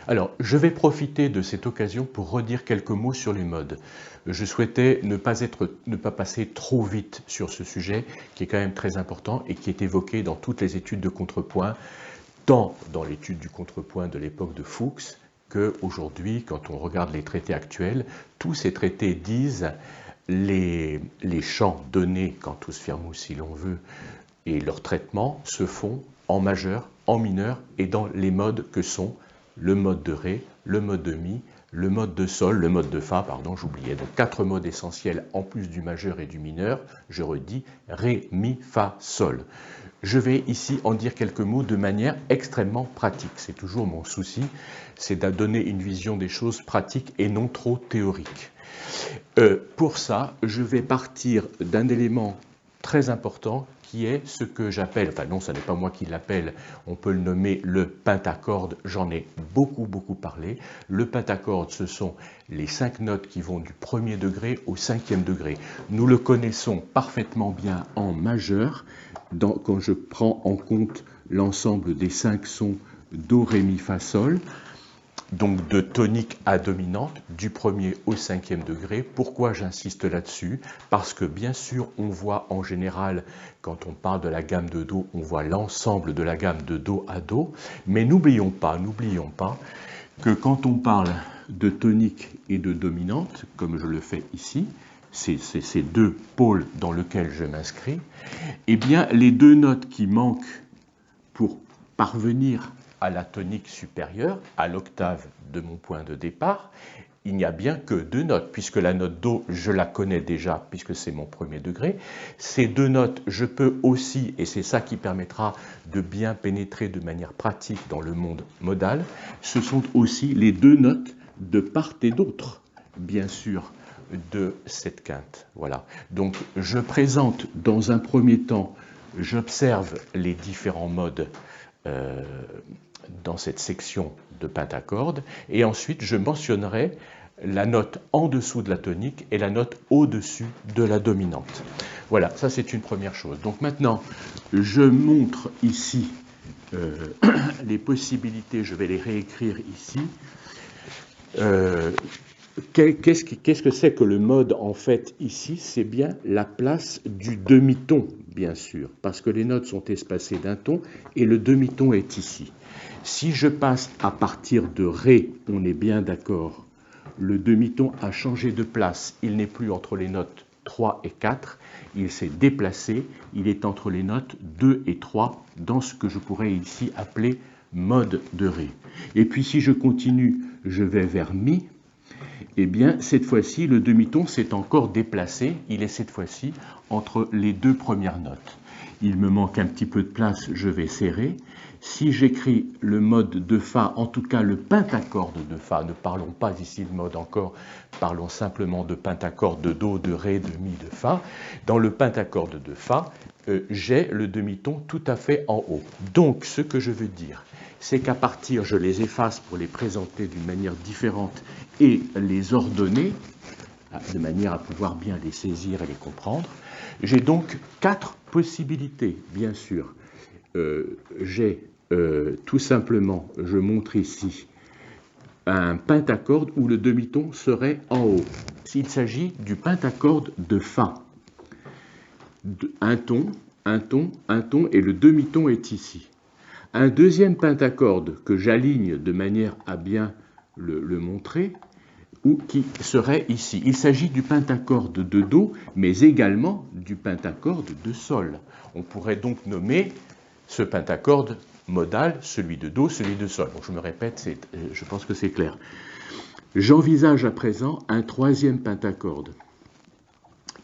Alors, je vais profiter de cette occasion pour redire quelques mots sur les modes. Je souhaitais ne pas passer trop vite sur ce sujet qui est quand même très important et qui est évoqué dans toutes les études de contrepoint, tant dans l'étude du contrepoint de l'époque de Fuchs qu'aujourd'hui, quand on regarde les traités actuels, tous ces traités disent les champs donnés cantus firmus si l'on veut et leur traitement se font en majeur, en mineur et dans les modes que sont le mode de Ré, le mode de Mi, le mode de Sol, le mode de Fa, pardon, j'oubliais. Donc 4 modes essentiels en plus du majeur et du mineur. Je redis Ré, Mi, Fa, Sol. Je vais ici en dire quelques mots de manière extrêmement pratique. C'est toujours mon souci, c'est de donner une vision des choses pratiques et non trop théoriques. Pour ça, je vais partir d'un élément très important qui est ce que j'appelle, enfin non, ce n'est pas moi qui l'appelle, on peut le nommer le pentacorde, j'en ai beaucoup parlé. Le pentacorde, ce sont les 5 notes qui vont du premier degré au 5e degré. Nous le connaissons parfaitement bien en majeur, quand je prends en compte l'ensemble des 5 sons Do, Ré, Mi, Fa, Sol, donc de tonique à dominante, du premier au 5e degré. Pourquoi j'insiste là-dessus? Parce que bien sûr, on voit en général, quand on parle de la gamme de Do, on voit l'ensemble de la gamme de Do à Do, mais n'oublions pas que quand on parle de tonique et de dominante, comme je le fais ici, c'est ces deux pôles dans lesquels je m'inscris, eh bien les deux notes qui manquent pour parvenir à la tonique supérieure, à l'octave de mon point de départ, il n'y a bien que 2 notes, puisque la note Do, je la connais déjà, puisque c'est mon premier degré. Ces 2 notes, je peux aussi, et c'est ça qui permettra de bien pénétrer de manière pratique dans le monde modal, ce sont aussi les 2 notes de part et d'autre, bien sûr, de cette quinte. Voilà. Donc, je présente dans un premier temps, j'observe les différents modes dans cette section de pentacorde, et ensuite je mentionnerai la note en dessous de la tonique et la note au-dessus de la dominante. Voilà, ça c'est une première chose. Donc maintenant, je montre ici les possibilités, je vais les réécrire ici. Qu'est-ce que c'est que le mode en fait ici? C'est bien la place du demi-ton, bien sûr, parce que les notes sont espacées d'un ton et le demi-ton est ici. Si je passe à partir de Ré, on est bien d'accord, le demi-ton a changé de place, il n'est plus entre les notes 3 et 4, il s'est déplacé, il est entre les notes 2 et 3 dans ce que je pourrais ici appeler mode de Ré. Et puis si je continue, je vais vers Mi, eh bien cette fois-ci le demi-ton s'est encore déplacé, il est cette fois-ci entre les 2 premières notes. Il me manque un petit peu de place, je vais serrer. Si j'écris le mode de Fa, en tout cas le pentacorde de Fa, ne parlons pas ici de mode encore, parlons simplement de pentacorde de Do, de Ré, de Mi, de Fa. Dans le pentacorde de Fa, j'ai le demi-ton tout à fait en haut. Donc ce que je veux dire, c'est qu'à partir, je les efface pour les présenter d'une manière différente et les ordonner, de manière à pouvoir bien les saisir et les comprendre. J'ai donc 4 possibilités, bien sûr. J'ai tout simplement, je montre ici, un pentacorde où le demi-ton serait en haut. S'il s'agit du pentacorde de Fa, un ton, un ton, un ton, et le demi-ton est ici. Un deuxième pentacorde que j'aligne de manière à bien le montrer, ou qui serait ici. Il s'agit du pentacorde de Do, mais également du pentacorde de Sol. On pourrait donc nommer ce pentacorde modal, celui de Do, celui de Sol. Bon, je me répète, je pense que c'est clair. J'envisage à présent un troisième pentacorde,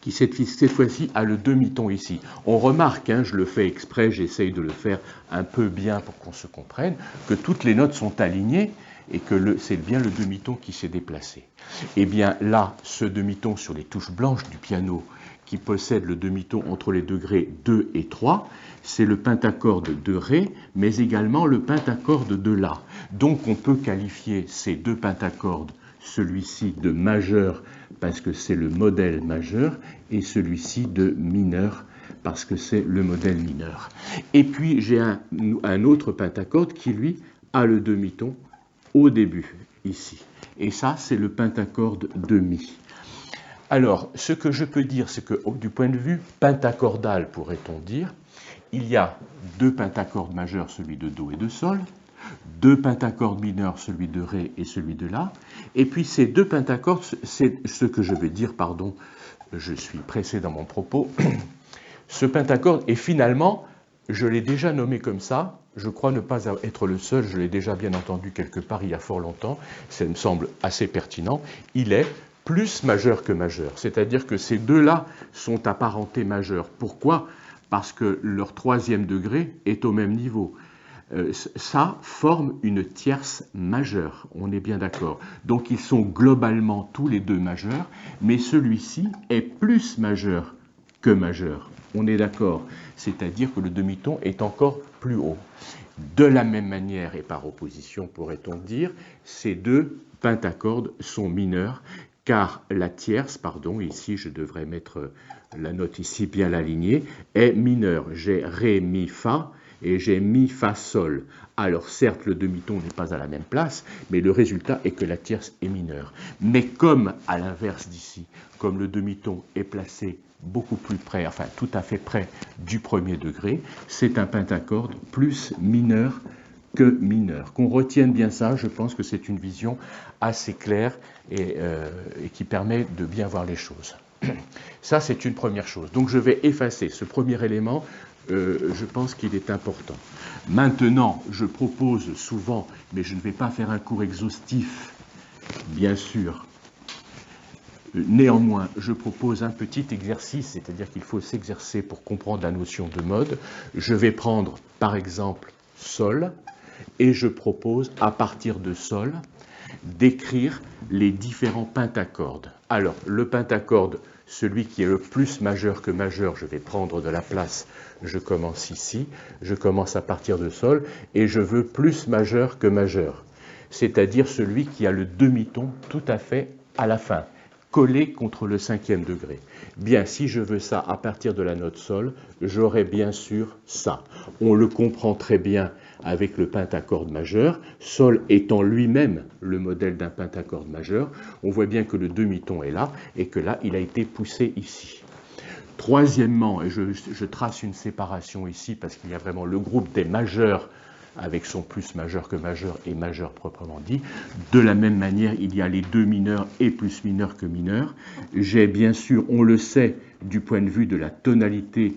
qui cette fois-ci a le demi-ton ici. On remarque, je le fais exprès, j'essaye de le faire un peu bien pour qu'on se comprenne, que toutes les notes sont alignées, et que c'est bien le demi-ton qui s'est déplacé. Et bien là, ce demi-ton sur les touches blanches du piano, qui possède le demi-ton entre les degrés 2 et 3, c'est le pentacorde de Ré, mais également le pentacorde de La. Donc on peut qualifier ces deux pentacordes, celui-ci de majeur, parce que c'est le modèle majeur, et celui-ci de mineur, parce que c'est le modèle mineur. Et puis j'ai un autre pentacorde qui, lui, a le demi-ton au début, ici. Et ça, c'est le pentacorde de Mi. Alors, ce que je peux dire, c'est que du point de vue pentacordal, pourrait-on dire, il y a deux pentacordes majeurs, celui de Do et de Sol, deux pentacordes mineurs, celui de Ré et celui de La, et puis ces deux pentacordes, c'est ce que je vais dire, pardon, je suis pressé dans mon propos, ce pentacorde est finalement, je l'ai déjà nommé comme ça, je crois ne pas être le seul, je l'ai déjà bien entendu quelque part il y a fort longtemps, ça me semble assez pertinent, il est plus majeur que majeur, c'est-à-dire que ces deux-là sont apparentés majeurs. Pourquoi ? Parce que leur troisième degré est au même niveau. Ça forme une tierce majeure, on est bien d'accord. Donc ils sont globalement tous les deux majeurs, mais celui-ci est plus majeur que majeur. On est d'accord, c'est-à-dire que le demi-ton est encore plus haut. De la même manière, et par opposition pourrait-on dire, ces deux pentacordes sont mineurs, car la tierce, pardon, ici je devrais mettre la note ici bien alignée, est mineure. J'ai Ré, Mi, Fa, et j'ai Mi, Fa, Sol. Alors certes, le demi-ton n'est pas à la même place, mais le résultat est que la tierce est mineure. Mais comme à l'inverse d'ici, comme le demi-ton est placé beaucoup plus près, enfin tout à fait près du premier degré, c'est un pentacorde plus mineur que mineur. Qu'on retienne bien ça, je pense que c'est une vision assez claire et qui permet de bien voir les choses. Ça, c'est une première chose. Donc je vais effacer ce premier élément, je pense qu'il est important. Maintenant, je propose souvent, mais je ne vais pas faire un cours exhaustif, bien sûr. Néanmoins, je propose un petit exercice, c'est-à-dire qu'il faut s'exercer pour comprendre la notion de mode. Je vais prendre, par exemple, Sol, et je propose, à partir de Sol, d'écrire les différents pentacordes. Alors, le pentacorde, celui qui est le plus majeur que majeur, je vais prendre de la place, je commence ici, je commence à partir de Sol, et je veux plus majeur que majeur, c'est-à-dire celui qui a le demi-ton tout à fait à la fin, collé contre le cinquième degré. Bien, si je veux ça à partir de la note Sol, j'aurai bien sûr ça. On le comprend très bien avec le pentacorde majeur, Sol étant lui-même le modèle d'un pentacorde majeur. On voit bien que le demi-ton est là, et que là, il a été poussé ici. Troisièmement, et je trace une séparation ici, parce qu'il y a vraiment le groupe des majeurs, avec son plus majeur que majeur et majeur proprement dit. De la même manière, il y a les deux mineurs et plus mineurs que mineurs. J'ai bien sûr, on le sait, du point de vue de la tonalité,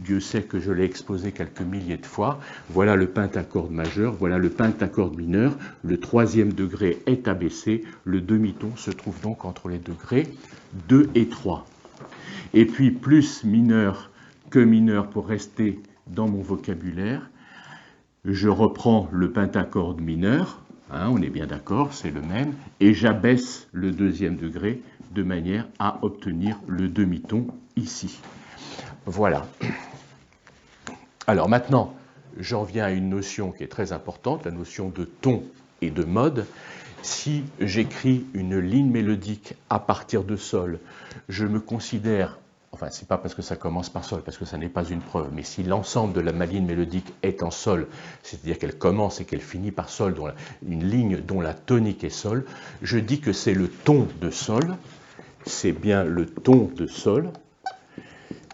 Dieu sait que je l'ai exposé quelques milliers de fois, voilà le pentacorde majeur, voilà le pentacorde mineur, le troisième degré est abaissé, le demi-ton se trouve donc entre les degrés 2 et 3. Et puis plus mineur que mineur pour rester dans mon vocabulaire, je reprends le pentacorde mineur, hein, on est bien d'accord, c'est le même, et j'abaisse le deuxième degré de manière à obtenir le demi-ton ici. Voilà. Alors maintenant, j'en viens à une notion qui est très importante, la notion de ton et de mode. Si j'écris une ligne mélodique à partir de Sol, je me considère, enfin c'est pas parce que ça commence par Sol, parce que ça n'est pas une preuve, mais si l'ensemble de ma ligne mélodique est en Sol, c'est-à-dire qu'elle commence et qu'elle finit par Sol, une ligne dont la tonique est Sol, je dis que c'est le ton de Sol, c'est bien le ton de Sol,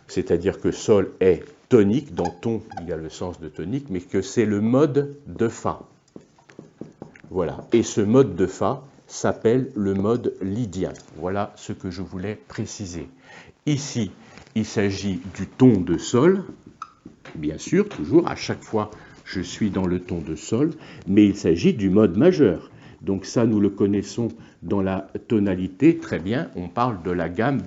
c'est-à-dire que Sol est tonique, dans ton il y a le sens de tonique, mais que c'est le mode de Fa. Voilà, et ce mode de Fa s'appelle le mode lydien. Voilà ce que je voulais préciser. Ici, il s'agit du ton de Sol, bien sûr, toujours, à chaque fois, je suis dans le ton de Sol, mais il s'agit du mode majeur. Donc ça, nous le connaissons dans la tonalité, très bien, on parle de la gamme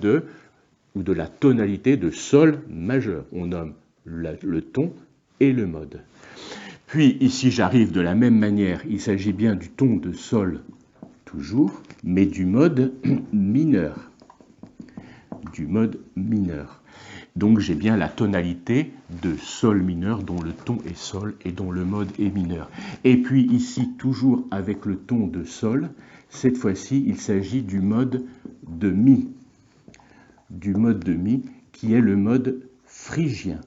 ou de la tonalité de Sol majeur. On nomme le ton et le mode. Puis ici, j'arrive de la même manière, il s'agit bien du ton de Sol, toujours, mais du mode mineur. Du mode mineur. Donc j'ai bien la tonalité de Sol mineur, dont le ton est Sol et dont le mode est mineur. Et puis ici, toujours avec le ton de Sol, cette fois-ci, il s'agit du mode de Mi. Du mode de Mi, qui est le mode phrygien.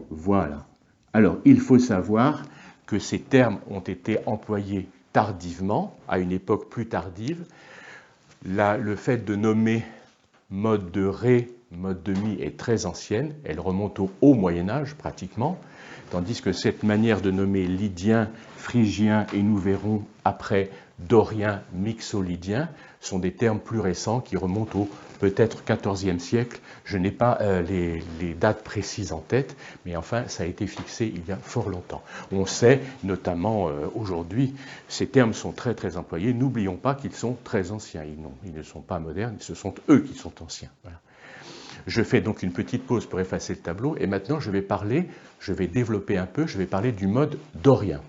Voilà. Alors, il faut savoir que ces termes ont été employés tardivement, à une époque plus tardive. Le fait de nommer mode de ré, mode de mi est très ancienne, elle remonte au haut Moyen-Âge pratiquement, tandis que cette manière de nommer lydien, phrygien et nous verrons après dorien, mixolydien sont des termes plus récents qui remontent au peut-être XIVe siècle. Je n'ai pas les dates précises en tête, mais enfin ça a été fixé il y a fort longtemps. On sait notamment aujourd'hui, ces termes sont très très employés. N'oublions pas qu'ils sont très anciens, ils ne sont pas modernes, ce sont eux qui sont anciens. Voilà. Je fais donc une petite pause pour effacer le tableau et maintenant je vais développer un peu, je vais parler du mode dorien.